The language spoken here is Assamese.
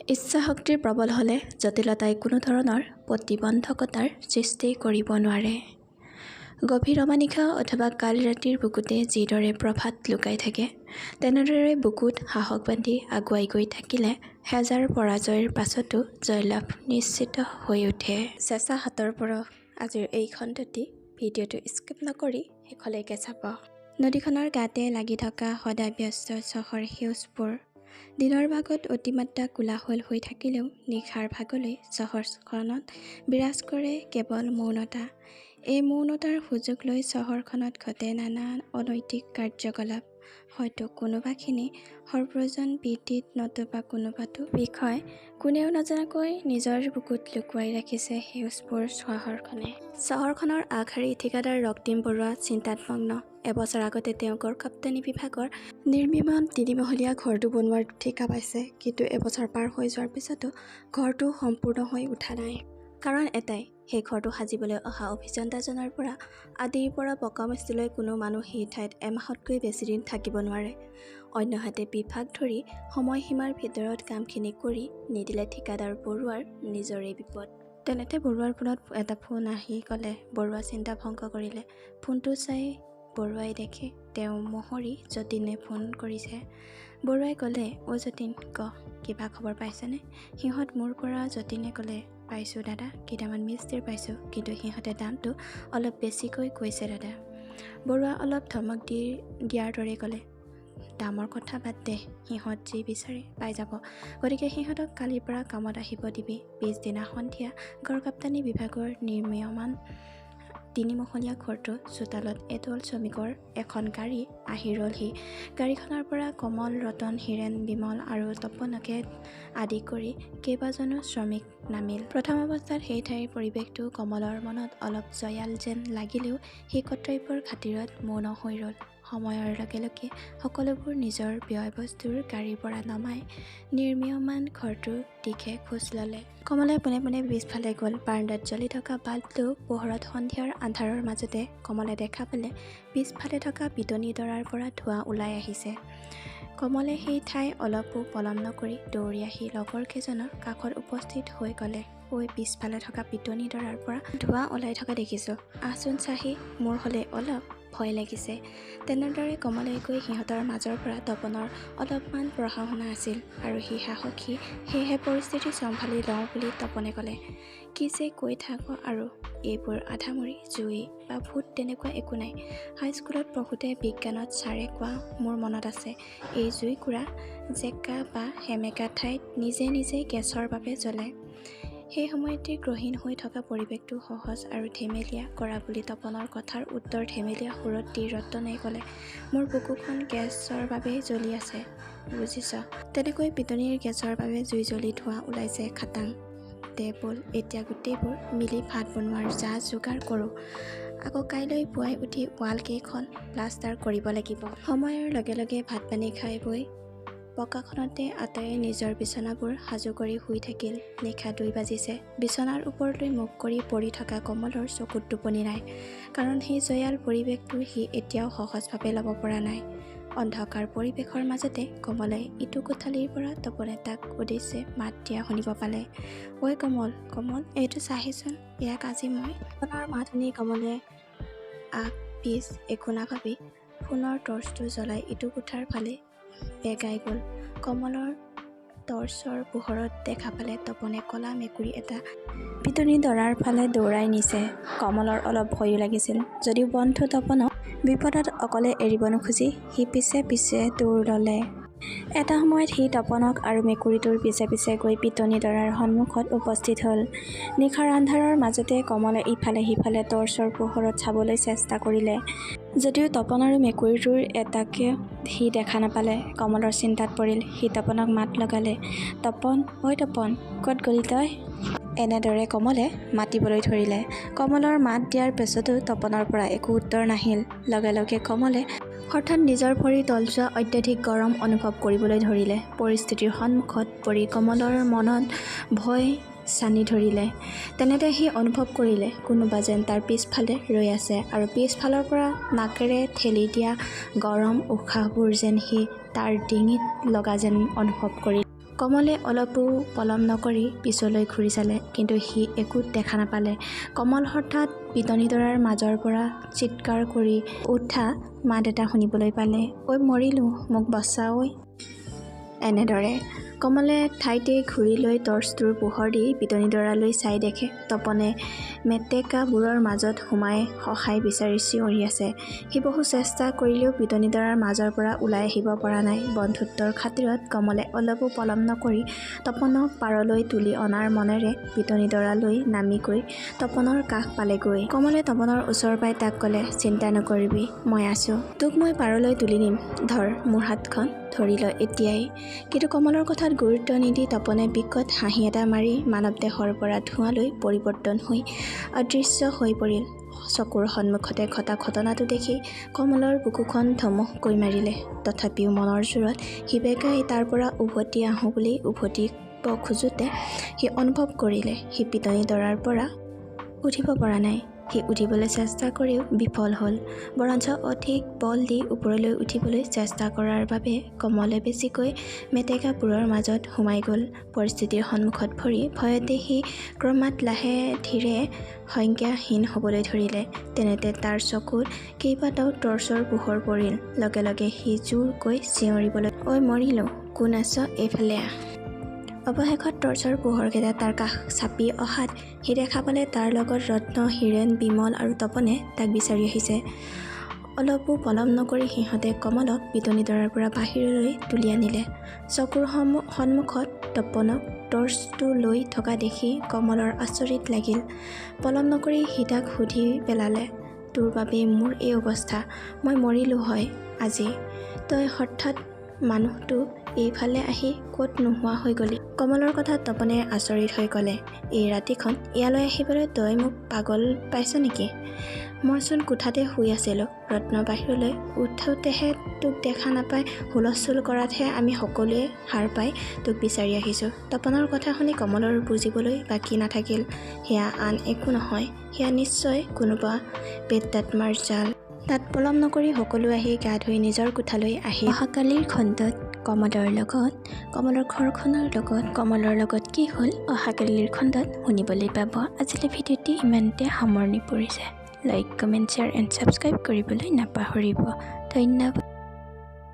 ইচ্ছাশক্তিৰ প্ৰবল হ'লে জটিলতাই কোনো ধৰণৰ প্ৰতিবন্ধকতাৰ সৃষ্টি কৰিব নোৱাৰে। গভীৰ অমানিশা অথবা কাল ৰাতিৰ বুকুতে যিদৰে প্ৰভাত লুকাই থাকে, তেনেদৰে বুকুত সাহস বান্ধি আগুৱাই গৈ থাকিলে হেজাৰ পৰাজয়ৰ পাছতো জয়লাভ নিশ্চিত হৈ উঠে। চেঁচা হাতৰ বৰফ আজিৰ এই খণ্ডটি ভিডিঅ'টো স্কিপ নকৰি শেষলৈকে চাব। নদীখনৰ গাতে লাগি থকা সদায় ব্যস্ত চহৰ সেউজবোৰ দিনৰ ভাগত অতিমাত্ৰা কোলাহল হৈ থাকিলেও নিশাৰ ভাগলৈ চহৰখনত বিৰাজ কৰে কেৱল মৌনতা। এই মৌনতাৰ সুযোগ লৈ চহৰখনত ঘটে নানান অনৈতিক কাৰ্যকলাপ। হয়তো কোনোবাখিনি সৰ্বজন বিদিত, নতুবা কোনোবাটো বিষয় কোনেও নজনাকৈ নিজৰ বুকুত লুকুৱাই ৰাখিছে সেউজপুৰ চহৰখনে। চহৰখনৰ আগশাৰী ঠিকাদাৰ ৰক্তিম বৰুৱা চিন্তাত মগ্ন। এবছৰ আগতে তেওঁ গড়কাপ্তানি বিভাগৰ নিৰ্মীয়মান ৩মহলীয়া ঘৰটো বনোৱাৰ ঠিকা পাইছে, কিন্তু এবছৰ পাৰ হৈ যোৱাৰ পিছতো ঘৰটো সম্পূৰ্ণ হৈ উঠা নাই। কাৰণ এটাই, সেই ঘৰটো সাজিবলৈ অহা অভিযন্তাজনৰ পৰা আদিৰ পৰা পকা মিস্ত্ৰীলৈ কোনো মানুহ সেই ঠাইত এমাহতকৈ বেছি দিন থাকিব নোৱাৰে। অন্যহাতে বিভাগ ধৰি সময়সীমাৰ ভিতৰত কামখিনি কৰি নিদিলে ঠিকাদাৰ বৰুৱাৰ নিজৰেই বিপদ। তেনেতে বৰুৱাৰ ফোনত এটা ফোন আহি ক'লে। বৰুৱা চিন্তা ভংগ কৰিলে। ফোনটো চাই বৰুৱাই দেখে তেওঁ মহৰী যতীনে ফোন কৰিছে। বৰুৱাই ক'লে, অ' যতীন, কিবা খবৰ পাইছেনে? সিহঁত মোৰ পৰা। যতীনে ক'লে, পাইছোঁ দাদা, কেইটামান মিস্ত্ৰী পাইছোঁ, কিন্তু সিহঁতে দামটো অলপ বেছিকৈ কৈছে দাদা। বৰুৱা অলপ ধমক দিয়াৰ দৰে ক'লে, দামৰ কথা বাদ দে, সিহঁত যি বিচাৰে পাই যাব। গতিকে সিহঁতক কালিৰ পৰা কামত আহিব দিবি। পিছদিনা সন্ধিয়া গড়কাপ্তানি বিভাগৰ নিৰ্মীয়মান ৩মহলীয়া ঘৰটোৰ চোতালত এদল শ্ৰমিকৰ এখন গাড়ী আহি ৰলহি। গাড়ীখনৰ পৰা কমল, ৰতন, হীৰেন, বিমল আৰু তপনকে আদি কৰি কেইবাজনো শ্ৰমিক নামিল। প্ৰথম অৱস্থাত সেই ঠাইৰ পৰিৱেশটো কমলৰ মনত অলপ জয়াল যেন লাগিলেও সেই কৰ্তব্যৰ খাতিৰত মৌন হৈ ৰল। সময়ৰ লগে লগে সকলোবোৰ নিজৰ ব্যয়বস্তুৰ গাড়ীৰ পৰা নমাই নিৰ্মীয়মান ঘৰটোৰ দিশে খোজ ল'লে। কমলে পোনে পোনে পিছফালে গ'ল। বাৰাণ্ডাত জ্বলি থকা বাল্বটো পোহৰত সন্ধিয়াৰ আন্ধাৰৰ মাজতে কমলে দেখা পালে পিছফালে থকা পিটনি দৰাৰ পৰা ধোঁৱা ওলাই আহিছে। কমলে সেই ঠাই অলপো পলম নকৰি দৌৰি আহি লগৰ কেইজনৰ কাষত উপস্থিত হৈ ক'লে, ঐ, পিছফালে থকা পিটনি দৰাৰ পৰা ধোঁৱা ওলাই থকা দেখিছোঁ, আহচোন চাহি, মোৰ হ'লে অলপ ভয় লাগিছে। তেনেদৰে কমলে গৈ সিহঁতৰ মাজৰ পৰা তপনৰ অলপমান পঢ়া-শুনা আছিল আৰু সি সাহসী, সেয়েহে পৰিস্থিতি চম্ভালি লওঁ বুলি তপনে ক'লে, কি যে কৈ থাক আৰু, এইবোৰ আধামৰি, জুই বা ভূত তেনেকুৱা একো নাই। হাইস্কুলত পঢ়োতে বিজ্ঞানত ছাৰে কোৱা মোৰ মনত আছে, এই জুইকুৰা জেকা বা সেমেকা ঠাইত নিজে নিজে গেছৰ বাবে জ্বলে। সেই সময়তে গ্ৰহীণ হৈ থকা পৰিৱেশটো সহজ আৰু ধেমেলীয়া কৰা বুলি তপনৰ কথাৰ উত্তৰ ধেমেলীয়া সুৰত দি ৰতনে ক'লে, মোৰ বুকুখন গেছৰ বাবেই জ্বলি আছে, বুজিছ? তেনেকৈ পিটনিৰ গেছৰ বাবে জুই জ্বলি ধোঁৱা ওলাইছে খাটাং। দে ব'ল এতিয়া গোটেইবোৰ মিলি ভাত বনোৱাৰ যা যোগাৰ কৰোঁ। আকৌ কাইলৈ পুৱাই উঠি ৱাল কেইখন প্লাষ্টাৰ কৰিব লাগিব। সময়ৰ লগে লগে ভাত পানী খাই বৈ পকাখনতে আটায়ে নিজৰ বিচনাবোৰ সাজু কৰি শুই থাকিল। নিশা ২ বাজিছে। বিচনাৰ ওপৰলৈ মুখ কৰি পৰি থকা কমলৰ চকুত টোপনি নাই। কাৰণ সেই জয়াল পৰিৱেশটো সি এতিয়াও সহজভাৱে ল'ব পৰা নাই। অন্ধকাৰ পৰিৱেশৰ মাজতে কমলে ইটো কোঠালিৰ পৰা তপনে তাক উদ্দেশ্যে মাত দিয়া শুনিব পালে, ঐ কমল, কমল, এইটো চাহিচোন, ইয়াক আজি মই। তপনৰ মাত শুনি কমলে আগ পিছ একো নাভাবি ফোনৰ টৰ্চটো জ্বলাই ইটো কোঠাৰ ফালে বেগাই গ'ল। কমলৰ টৰ্চৰ পোহৰত দেখা পালে তপনে ক'লা মেকুৰী এটা পিটনি দৰাৰ ফালে দৌৰাই নিছে। কমলৰ অলপ ভয়ো লাগিছিল, যদিও বন্ধু তপনক বিপদত অকলে এৰিব নোখুজি সি পিছে পিছে দৌৰ ল'লে। এটা সময়ত সি তপনক আৰু মেকুৰীটোৰ পিছে পিছে গৈ পিটনি দৰাৰ সন্মুখত উপস্থিত হ'ল। নিশাৰ আন্ধাৰৰ মাজতে কমলে ইফালে সিফালে টৰ্চৰ পোহৰত চাবলৈ চেষ্টা কৰিলে, যদিও তপন আৰু মেকুৰীটোৰ এটাকেও সি দেখা নাপালে। কমলৰ চিন্তাত পৰিল। সি তপনক মাত লগালে, তপন, ঐ তপন, ক'ত গ'লি তই? এনেদৰে কমলে মাতিবলৈ ধৰিলে। কমলৰ মাত দিয়াৰ পিছতো তপনৰ পৰা একো উত্তৰ নাহিল। লগে লগে কমলে হঠাৎ নিজৰ ভৰিৰ তলচোৱা অত্যাধিক গৰম অনুভৱ কৰিবলৈ ধৰিলে। পৰিস্থিতিৰ সন্মুখত পৰি কমলৰ মনত ভয় ছানি ধৰিলে। তেনেতে সি অনুভৱ কৰিলে কোনোবা যেন তাৰ পিছফালে ৰৈ আছে আৰু পিছফালৰ পৰা নাকেৰে ঠেলি দিয়া গৰম উশাহবোৰ যেন সি তাৰ ডিঙিত লগা যেন অনুভৱ কৰিলে। কমলে অলপো পলম নকৰি পিছলৈ ঘূৰি চালে, কিন্তু সি একো দেখা নাপালে। কমল হঠাৎ পিটনিডৰাৰ মাজৰ পৰা চিৎকাৰ কৰি উঠা মাত এটা শুনিবলৈ পালে। ঐ মৰিলোঁ, মোক বচা ঐ। এনেদৰে কমলে ঠাইতেই ঘূৰি লৈ টৰ্চটোৰ পোহৰ দি পিটনিডৰালৈ চাই দেখে তপনে মেটেকাবোৰৰ মাজত সোমাই সহায় বিচাৰি চিঞৰি আছে। সি বহু চেষ্টা কৰিলেও পিটনিডৰাৰ মাজৰ পৰা ওলাই আহিব পৰা নাই। বন্ধুত্বৰ খাতিৰত কমলে অলপো পলম নকৰি তপনক পাৰলৈ তুলি অনাৰ মনেৰে পিটনিডৰালৈ নামি গৈ তপনৰ কাষ পালেগৈ। কমলে তপনৰ ওচৰ পাই তাক ক'লে, চিন্তা নকৰিবি, মই আছোঁ, তোক মই পাৰলৈ তুলি নিম, ধৰ মোৰ হাতখন, ধৰি ল এতিয়াই। কিন্তু কমলৰ কথাত গুৰুত্ব নিদি তপনে বিকট হাঁহি এটা মাৰি মানৱ দেহৰ পৰা ধোঁৱালৈ পৰিৱৰ্তন হৈ অদৃশ্য হৈ পৰিল। চকুৰ সন্মুখতে ঘটা ঘটনাটো দেখি কমলৰ বুকুখন ধমককৈ মাৰিলে। তথাপিও মনৰ জোৰত সি বেগাই তাৰ পৰা উভতি আহোঁ বুলি উভতিব খোজোতে সি অনুভৱ কৰিলে সি পিটনিডৰাৰ পৰা উঠিব পৰা নাই। সি উঠিবলৈ চেষ্টা কৰিও বিফল হ'ল। বৰঞ্চ অধিক বল দি ওপৰলৈ উঠিবলৈ চেষ্টা কৰাৰ বাবে কমলে বেছিকৈ মেটেকাবোৰৰ মাজত সোমাই গ'ল। পৰিস্থিতিৰ সন্মুখত পৰি ভয়তে সি ক্ৰমাৎ লাহে ধীৰে সংজ্ঞাহীন হ'বলৈ ধৰিলে। তেনেতে তাৰ চকুত কেইবাটাও টৰ্চৰ পোহৰ পৰিল। লগে লগে সি জোৰকৈ চিঞৰিবলৈ, ঐ মৰিলোঁ, কোন আছ, এইফালে আহ। অৱশেষত টৰ্চৰ পোহৰকেইটা তাৰ কাষ চাপি অহাত সি দেখা পালে তাৰ লগত ৰত্ন, হীৰেণ, বিমল আৰু তপনে তাক বিচাৰি আহিছে। অলপো পলম নকৰি সিহঁতে কমলক পিটনিডৰাৰ পৰা বাহিৰলৈ তুলি আনিলে। চকুৰ সন্মুখত তপনক টৰ্চটো লৈ থকা দেখি কমলৰ আচৰিত লাগিল। পলম নকৰি সি তাক সুধি পেলালে, তোৰ বাবেই মোৰ এই অৱস্থা, মই মৰিলোঁ হয় আজি, তই হঠাৎ মানুহটো এইফালে আহি ক'ত নোহোৱা হৈ গলি। কমলৰ কথাত তপনে আচৰিত হৈ ক'লে, এই ৰাতিখন ইয়ালৈ আহিবলৈ তই মোক পাগল পাইছ নেকি? মইচোন কোঠাতে শুই আছিলোঁ। ৰত্ন বাহিৰলৈ উঠোতেহে তোক দেখা নাপাই হুলস্থুল কৰাতহে আমি সকলোৱে সাৰ পাই তোক বিচাৰি আহিছোঁ। তপনৰ কথা শুনি কমলৰ বুজিবলৈ বাকী নাথাকিল। সেয়া আন একো নহয়, সেয়া নিশ্চয় কোনোবা প্ৰেতাত্মাৰ জাল। তাত পলম নকৰি সকলো আহি গা ধুই নিজৰ কোঠালৈ আহি অহাকালিৰ খণ্ডত কমলৰ ঘৰখনৰ লগত কমলৰ লগত কি হ'ল অহাকালিৰ খণ্ডত শুনিবলৈ পাব। আজিলৈ ভিডিঅ'টি ইমানতে সামৰণি পৰিছে। Like, comment, share and subscribe কৰিবলৈ নাপাহৰিব। ধন্যবাদ।